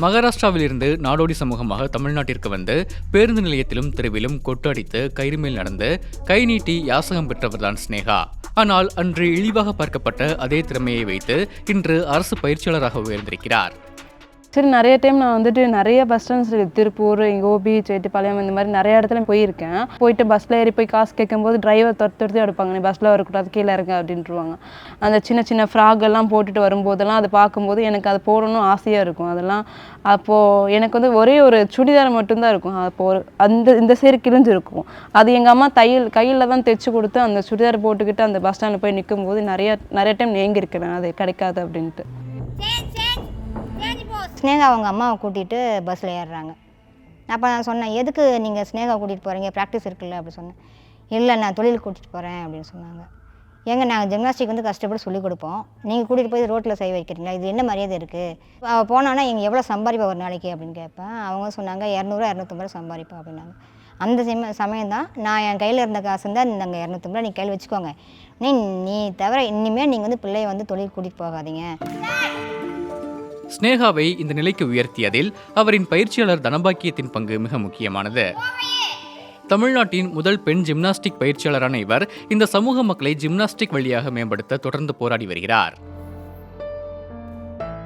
மகாராஷ்டிராவிலிருந்து நாடோடி சமூகமாக தமிழ்நாட்டிற்கு வந்து பேருந்து நிலையத்திலும் தெருவிலும் கொட்டடித்து கயிறு மேல் நடந்து கை நீட்டி யாசகம் பெற்றவர்தான் ஸ்னேகா. ஆனால் அன்று இழிவாக பார்க்கப்பட்ட அதே திறமையை வைத்து இன்று அரசு பயிற்சியாளராக உயர்ந்திருக்கிறார். சரி, நிறைய டைம் நான் வந்துட்டு நிறைய பஸ் ஸ்டாண்ட்ஸ் திருப்பூர், கோபி, சேட்டுப்பாளையம் இந்த மாதிரி நிறைய இடத்துல போயிருக்கேன். போயிட்டு பஸ்ஸில் ஏறி போய் காசு கேட்கும்போது டிரைவர் துரத்து எடுப்பாங்க, நீ பஸ்ஸில் வரக்கூடாது, கீழே இருக்க அப்படின்ட்டுருவாங்க. அந்த சின்ன சின்ன ஃப்ராக் எல்லாம் போட்டுட்டு வரும்போதெல்லாம் அதை பார்க்கும்போது எனக்கு அது போடணும் ஆசையாக இருக்கும். அதெல்லாம் அப்போது எனக்கு வந்து ஒரே ஒரு சுடிதார் மட்டும்தான் இருக்கும். அப்போது இந்த சைடு கிழிஞ்சிருக்கும். அது எங்கள் அம்மா கையில் தான் தைச்சி கொடுத்து அந்த சுடிதார் போட்டுக்கிட்டு அந்த பஸ் ஸ்டாண்டில் போய் நிற்கும்போது நிறைய டைம் ஏங்கியிருக்கிறேன் அது கிடைக்காது அப்படின்ட்டு. ஸ்னேகா அவங்க அம்மாவை கூட்டிகிட்டு பஸ்ஸில் ஏறுறாங்க. அப்போ நான் சொன்னேன், எதுக்கு நீங்கள் ஸ்னேகா கூட்டிகிட்டு போகிறீங்க, ப்ராக்டிஸ் இருக்குல்ல அப்படி சொன்னேன். இல்லை, நான் தொழில் கூட்டிகிட்டு போகிறேன் அப்படின்னு சொன்னாங்க. ஏங்க, நாங்கள் ஜிம்னாஸ்டிக் வந்து கஷ்டப்பட்டு சொல்லிக் கொடுப்போம், நீங்கள் கூட்டிகிட்டு போய் ரோட்டில் செய்ய வைக்கிறீங்களா, இது என்ன மரியாதை இருக்குது, போனான்னா எங்கள் எவ்வளோ சம்பாதிப்பா ஒரு நாளைக்கு அப்படின்னு கேட்பேன். அவங்க சொன்னாங்க 200-250 சம்பாதிப்பா அப்படின்னாங்க. அந்த சமயம் தான் நான் என் கையில் இருந்த காசு இருந்தால் நாங்கள் 250 நீங்கள் கையில் வச்சுக்கோங்க, நீ தவிர இனிமேல் நீங்கள் வந்து பிள்ளையை வந்து தொழில் கூட்டிகிட்டு போகாதீங்க. ஸ்னேகாவை இந்த நிலைக்கு உயர்த்தியதில் அவரின் பயிற்சியாளர் தனபாக்கியத்தின் பங்கு மிக முக்கியமானது. தமிழ்நாட்டின் முதல் பெண் ஜிம்னாஸ்டிக் பயிற்சியாளரான இவர் இந்த சமூக மக்களை ஜிம்னாஸ்டிக் வழியாக மேம்படுத்த தொடர்ந்து போராடி வருகிறார்.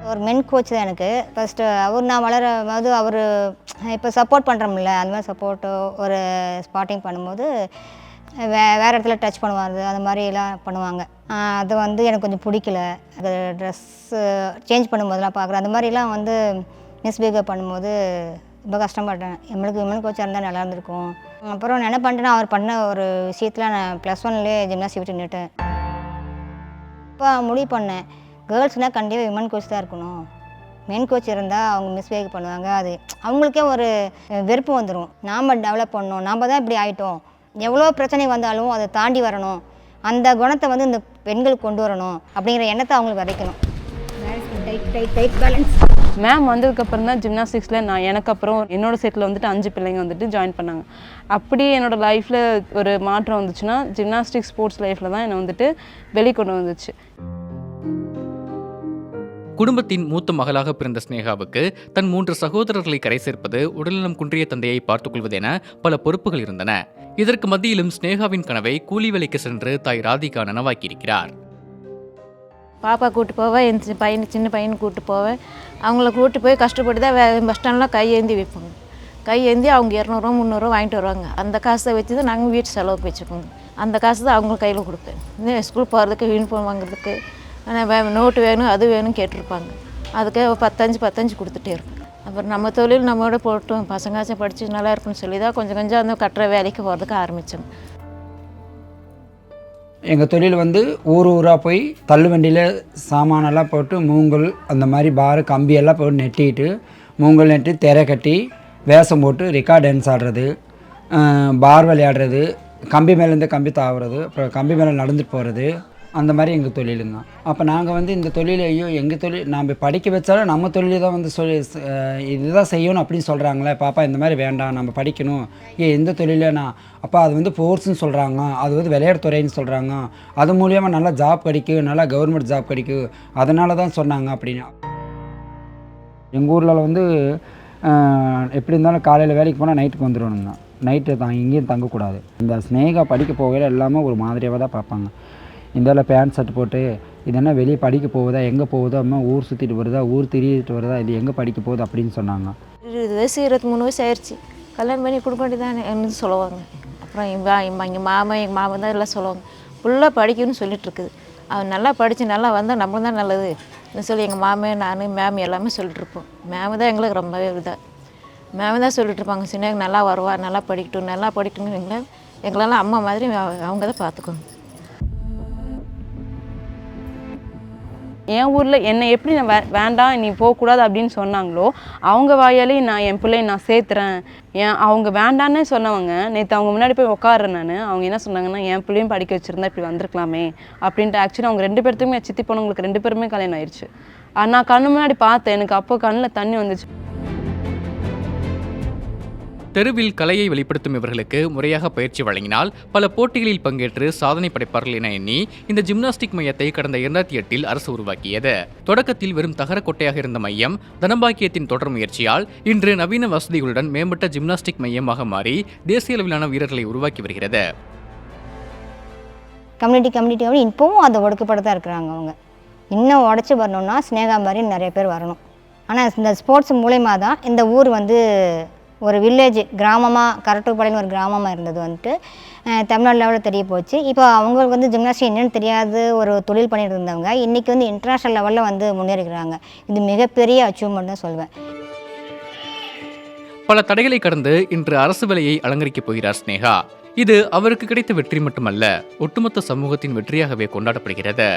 ஒரு மென் கோச் தான் எனக்கு. ஃபஸ்ட்டு நான் வளரும்போது அவர் இப்போ சப்போர்ட் பண்ணுறோம்ல, அந்த மாதிரி சப்போர்ட்டு ஒரு ஸ்பாட்டிங் பண்ணும்போது வேறு இடத்துல டச் பண்ணுவாங்க, அந்த மாதிரிலாம் பண்ணுவாங்க. அது வந்து எனக்கு கொஞ்சம் பிடிக்கல. அது ட்ரெஸ்ஸு சேஞ்ச் பண்ணும்போதெல்லாம் பார்க்குறேன், அந்த மாதிரிலாம் வந்து மிஸ்பிஹேவ் பண்ணும்போது ரொம்ப கஷ்டப்பட்டேன். விமன் கோச்சாக இருந்தால் நல்லா இருந்திருக்கும். அப்புறம் நான் என்ன பண்ணிட்டேன்னா, அவர் பண்ண ஒரு விஷயத்தில் நான் +1லேயே ஜிம்னாஸ்டிக் விட்டு நின்றுட்டேன். இப்போ முடிவு பண்ணேன், கேர்ள்ஸ்னால் கண்டிப்பாக விமன் கோச் தான் இருக்கணும். மென் கோச் இருந்தால் அவங்க மிஸ்பிஹேவ் பண்ணுவாங்க, அது அவங்களுக்கே ஒரு வெறுப்பு வந்துடும். நாம் டெவலப் பண்ணணும், நாம் தான் இப்படி ஆகிட்டோம், எவ்வளோ பிரச்சனை வந்தாலும் அதை தாண்டி வரணும், அந்த குணத்தை வந்து இந்த பெண்களுக்கு கொண்டு வரணும் அப்படிங்கிற எண்ணத்தை அவங்களுக்கு விதைக்கணும். மேம் வந்ததுக்கப்புறம் தான் ஜிம்னாஸ்டிக்ஸில் எனக்கு அப்புறம் என்னோடய செட்டில் வந்துட்டு 5 பிள்ளைங்க வந்துட்டு ஜாயின் பண்ணாங்க. அப்படியே என்னோடய லைஃப்பில் ஒரு மாற்றம் வந்துச்சுன்னா ஜிம்னாஸ்டிக் ஸ்போர்ட்ஸ் லைஃப்பில் தான் என்னை வந்துட்டு வெளிக்கொண்டு வந்துச்சு. குடும்பத்தின் மூத்த மகளாக பிறந்த ஸ்னேகாவுக்கு தன் 3 சகோதரர்களை கரை சேர்ப்பது, உடல்நலம் குன்றிய தந்தையை பார்த்துக்கொள்வது என பல பொறுப்புகள் இருந்தன. இதற்கு மத்தியிலும் ஸ்னேகாவின் கனவை கூலி வேலைக்கு சென்று தாய் ராதிகா நனவாக்கியிருக்கிறார். பாப்பா கூட்டு போவேன், என் சின்ன பையனை கூப்பிட்டு போவேன். அவங்கள கூப்பிட்டு போய் கஷ்டப்பட்டு தான் பஸ் ஸ்டாண்ட்லாம் கையேந்தி வைப்போங்க. கையேந்தி அவங்க 200-300 வாங்கிட்டு வருவாங்க. அந்த காசை வச்சு தான் நாங்கள் வீட்டு செலவுக்கு வச்சுக்கோங்க. அந்த காசு தான் அவங்க கையில் கொடுப்பேன். இந்த ஸ்கூல் போகிறதுக்கு, யூனிஃபார்ம் வாங்குறதுக்கு, நோட்டு வேணும் அது வேணும் கேட்டிருப்பாங்க. அதுக்கு 15 கொடுத்துட்டே இருப்பேன். அப்புறம் நம்ம தொழில் நம்மளோட போட்டோம், பசங்காச்சும் படித்து நல்லா இருக்குன்னு சொல்லி தான் கொஞ்சம் அந்த கட்டுற வேலைக்கு போகிறதுக்கு ஆரம்பித்தோங்க. எங்கள் தொழில் வந்து ஊராக போய் தள்ளு வண்டியில் சாமானெல்லாம் போட்டு மூங்கல் அந்த மாதிரி பாரு கம்பியெல்லாம் போட்டு நெட்டிட்டு, மூங்கல் நெட்டி திரை கட்டி வேஷம் போட்டு ரெக்கார்ட் டான்ஸ் ஆடுறது, பார் விளையாடுறது, கம்பி மேலேருந்து கம்பி தாவுறது, அப்புறம் கம்பி மேலே நடந்துட்டு போகிறது, அந்த மாதிரி எங்கள் தொழிலுங்க. அப்போ நாங்கள் வந்து இந்த தொழில், ஐயோ எங்கள் தொழில் நாம் படிக்க வச்சாலும் நம்ம தொழிலை தான் வந்து இதுதான் செய்யணும் அப்படின்னு சொல்கிறாங்களே, பாப்பா இந்த மாதிரி வேண்டாம் நம்ம படிக்கணும், எந்த தொழிலனா அப்பா அது வந்து ஃபோர்ஸ்ன்னு சொல்கிறாங்க, அது வந்து விளையாட்டு துறைன்னு சொல்கிறாங்க, அது மூலியமாக நல்லா ஜாப் கிடைக்கும், நல்லா கவர்மெண்ட் ஜாப் கிடைக்கும், அதனால தான் சொன்னாங்க அப்படின்னு. எங்கள் ஊரில் வந்து எப்படி இருந்தாலும் காலையில் வேலைக்கு போனால் நைட்டுக்கு வந்துடணுங்க. நைட்டு இங்கேயும் தங்கக்கூடாது. இந்த ஸ்னேகா படிக்க போகையில் எல்லாமே ஒரு மாதிரியாக தான் பார்ப்பாங்க. இந்த பேண்ட் ஷர்ட் போட்டு இது என்ன வெளியே படிக்க போகுதா, எங்கே போகுதோ, அம்மா ஊர் சுற்றிட்டு வருதா, ஊர் திரியிட்டு வருதா, இது எங்கே படிக்க போகுது அப்படின்னு சொன்னாங்க. 20 வயசு 23 வயசு ஆயிடுச்சு, கல்யாணம் பண்ணி கொடுக்க வேண்டியதானே சொல்லுவாங்க. அப்புறம் எங்கள் மாமா தான் எல்லாம் சொல்லுவாங்க, ஃபுல்லாக படிக்கணும்னு சொல்லிட்டு இருக்குது. அவன் நல்லா படித்து நல்லா வந்தால் நம்ம தான் நல்லது சொல்லி எங்கள் மாமே நான் மேம் எல்லாமே சொல்லிட்டுருப்போம். மேம் தான் எங்களுக்கு ரொம்பவே இதாக மேம் தான் சொல்லிட்டுருப்பாங்க, சின்ன நல்லா வருவா, நல்லா படிக்கட்டும்னு எங்களெல்லாம் அம்மா மாதிரி அவங்க தான் பார்த்துக்கோங்க. என் ஊரில் என்னை எப்படி நான் வேண்டாம் நீ போகக்கூடாது அப்படின்னு சொன்னாங்களோ, அவங்க வாயாலே நான் என் பிள்ளையை நான் சேர்த்துறேன், அவங்க வேண்டான்னே சொன்னவங்க நேற்று அவங்க முன்னாடி போய் உட்காடுறேன். அவங்க என்ன சொன்னாங்கன்னா, என் பிள்ளையும் படிக்க வச்சுருந்தா இப்படி வந்திருக்கலாமே அப்படின்ட்டு. ஆக்சுவலி அவங்க 2 பேர்த்துக்குமே, சித்தி பொண்ணுங்களுக்கு 2 பேருமே கல்யாணம் ஆயிடுச்சு. நான் கண்ணு முன்னாடி பார்த்தேன், எனக்கு அப்போ கண்ணில் தண்ணி வந்துச்சு. தெருவில் கலையை வெளிப்படுத்தும் இவர்களுக்கு முறையாக பயிற்சி வழங்கினால் பல போட்டிகளில் பங்கேற்று சாதனை படைப்பார்கள் என எண்ணி இந்த ஜிம்னாஸ்டிக் மையத்தை கடந்த 2008 அரசு உருவாக்கியது. தொடக்கத்தில் வெறும் தகர கொட்டையாக இருந்த மையம் தனபாக்கியத்தின் தொடர் முயற்சியால் இன்று நவீன வசதிகளுடன் மேம்பட்ட ஜிம்னாஸ்டிக் மையமாக மாறி தேசிய அளவிலான வீரர்களை உருவாக்கி வருகிறது. கம்யூனிட்டி இப்போவும் அதை ஒடுக்கப்பட்டு தான் இருக்கிறாங்க. அவங்க இன்னும் உடச்சி வரணும்னா ஸ்னேகா மாதிரி நிறைய பேர் வரணும். ஆனால் இந்த ஸ்போர்ட்ஸ் மூலயமா தான் இந்த ஊர் ஒரு வில்லேஜ் கிராமமாக கரட்டுப்பாளையம்னு ஒரு கிராமமாக இருந்தது தமிழ்நாடு லெவலில் தெரிய போச்சு. இப்போ அவங்களுக்கு ஜிம்னாஸ்டிக் என்னென்னு தெரியாது ஒரு தொழில் பண்ணிட்டு இருந்தவங்க இன்றைக்கி இன்டர்நேஷ்னல் லெவலில் முன்னேறிக்கிறாங்க. இது மிகப்பெரிய அச்சீவ்மெண்ட் தான் சொல்வேன். பல தடைகளை கடந்து இன்று அரசு வேலையை அலங்கரிக்கப் போகிறார் ஸ்னேகா. இது அவருக்கு கிடைத்த வெற்றி மட்டுமல்ல, ஒட்டுமொத்த சமூகத்தின் வெற்றியாகவே கொண்டாடப்படுகிறது.